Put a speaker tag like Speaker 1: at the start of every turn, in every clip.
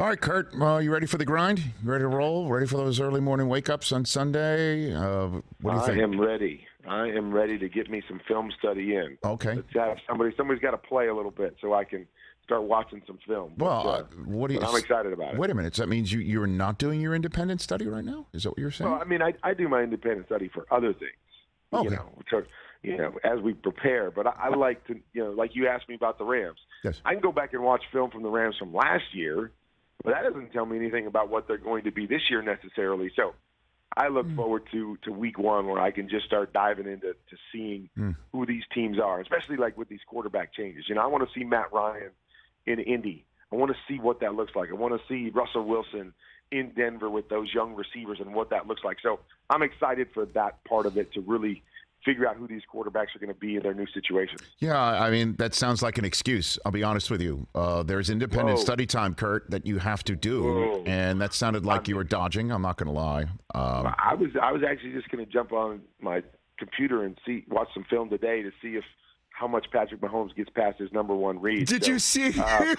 Speaker 1: All right, Kurt, you ready for the grind? You ready to roll? Ready for those early morning wake-ups on Sunday? What do you think?
Speaker 2: I am ready. I am ready to get me some film study in.
Speaker 1: Okay.
Speaker 2: Let's have somebody's got to play a little bit so I can start watching some film.
Speaker 1: Well, what do you?
Speaker 2: I'm excited about it.
Speaker 1: Wait a minute. So that means you're not doing your independent study right now? Is that what you're saying?
Speaker 2: Well, I mean, I do my independent study for other things.
Speaker 1: Okay.
Speaker 2: As we prepare. But I like to, like you asked me about the Rams.
Speaker 1: Yes.
Speaker 2: I can go back and watch film from the Rams from last year, but that doesn't tell me anything about what they're going to be this year necessarily. So I look forward to week one where I can just start diving into seeing who these teams are, especially like with these quarterback changes. I want to see Matt Ryan in Indy. I want to see what that looks like. I want to see Russell Wilson in Denver with those young receivers and what that looks like. So I'm excited for that part of it to really figure out who these quarterbacks are going to be in their new situations.
Speaker 1: Yeah, I mean, that sounds like an excuse. I'll be honest with you. There's independent study time, Kurt, that you have to do, and that sounded like you were dodging. I'm not going to lie.
Speaker 2: I was actually just going to jump on my computer and watch some film today to see how much Patrick Mahomes gets past his number one read.
Speaker 1: Did you see?
Speaker 2: I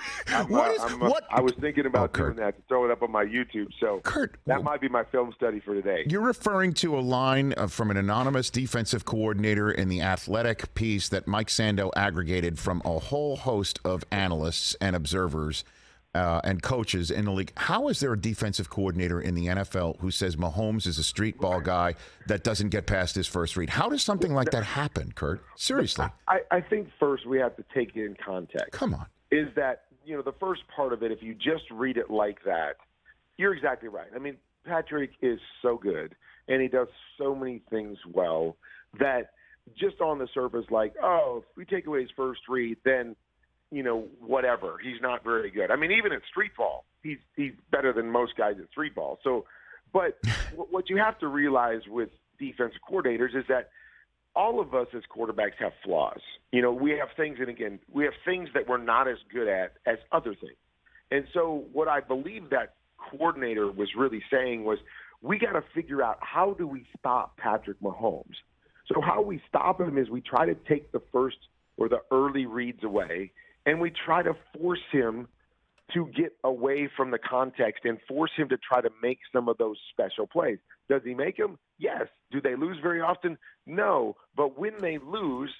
Speaker 2: was thinking about doing that to throw it up on my YouTube. So
Speaker 1: Kurt,
Speaker 2: that might be my film study for today.
Speaker 1: You're referring to a line from an anonymous defensive coordinator in the Athletic piece that Mike Sando aggregated from a whole host of analysts and observers and coaches in the league. How is there a defensive coordinator in the NFL who says Mahomes is a street ball guy that doesn't get past his first read? How does something like that happen, Kurt? Seriously.
Speaker 2: I think first we have to take it in context.
Speaker 1: Come on.
Speaker 2: Is that, the first part of it, if you just read it like that, you're exactly right. I mean, Patrick is so good, and he does so many things well that just on the surface, like, if we take away his first read, then whatever. He's not very good. I mean, even at street ball, he's better than most guys at street ball. So, but what you have to realize with defensive coordinators is that all of us as quarterbacks have flaws. We have things, and again, we have things that we're not as good at as other things. And so what I believe that coordinator was really saying was, we got to figure out, how do we stop Patrick Mahomes? So how we stop him is we try to take the first or the early reads away, and we try to force him to get away from the context and force him to try to make some of those special plays. Does he make them? Yes. Do they lose very often? No. But when they lose,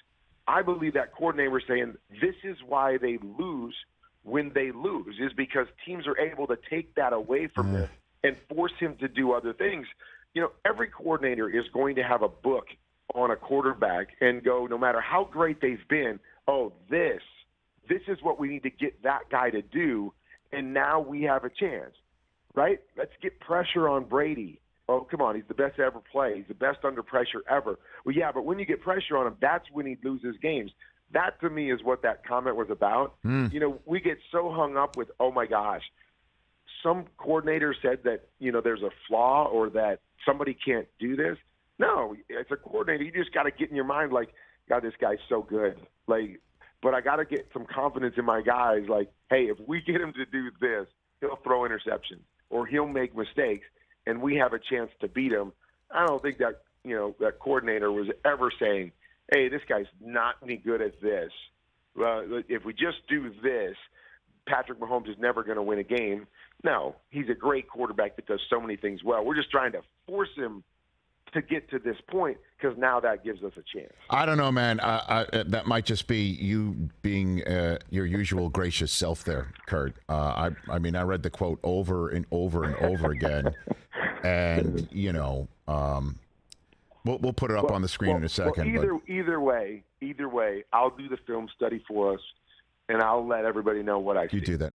Speaker 2: I believe that coordinator was saying this is why they lose when they lose, is because teams are able to take that away from him and force him to do other things. Every coordinator is going to have a book on a quarterback and go, no matter how great they've been, this is what we need to get that guy to do, and now we have a chance, right? Let's get pressure on Brady. Oh, come on, he's the best to ever play. He's the best under pressure ever. Well, yeah, but when you get pressure on him, that's when he loses games. That, to me, is what that comment was about. We get so hung up with, oh, my gosh, some coordinator said that, there's a flaw or that somebody can't do this. No, as a coordinator, you just got to get in your mind like, God, this guy's so good. But I got to get some confidence in my guys. Like, hey, if we get him to do this, he'll throw interceptions or he'll make mistakes, and we have a chance to beat him. I don't think that that coordinator was ever saying, hey, this guy's not any good at this. If we just do this, Patrick Mahomes is never going to win a game. No, he's a great quarterback that does so many things well. We're just trying to force him to get to this point, because now that gives us a chance.
Speaker 1: I don't know, man. That might just be you being your usual gracious self there, Kurt. I mean, I read the quote over and over and over again, and we'll put it up on the screen in a second.
Speaker 2: Either way, I'll do the film study for us, and I'll let everybody know what I see.
Speaker 1: You do that.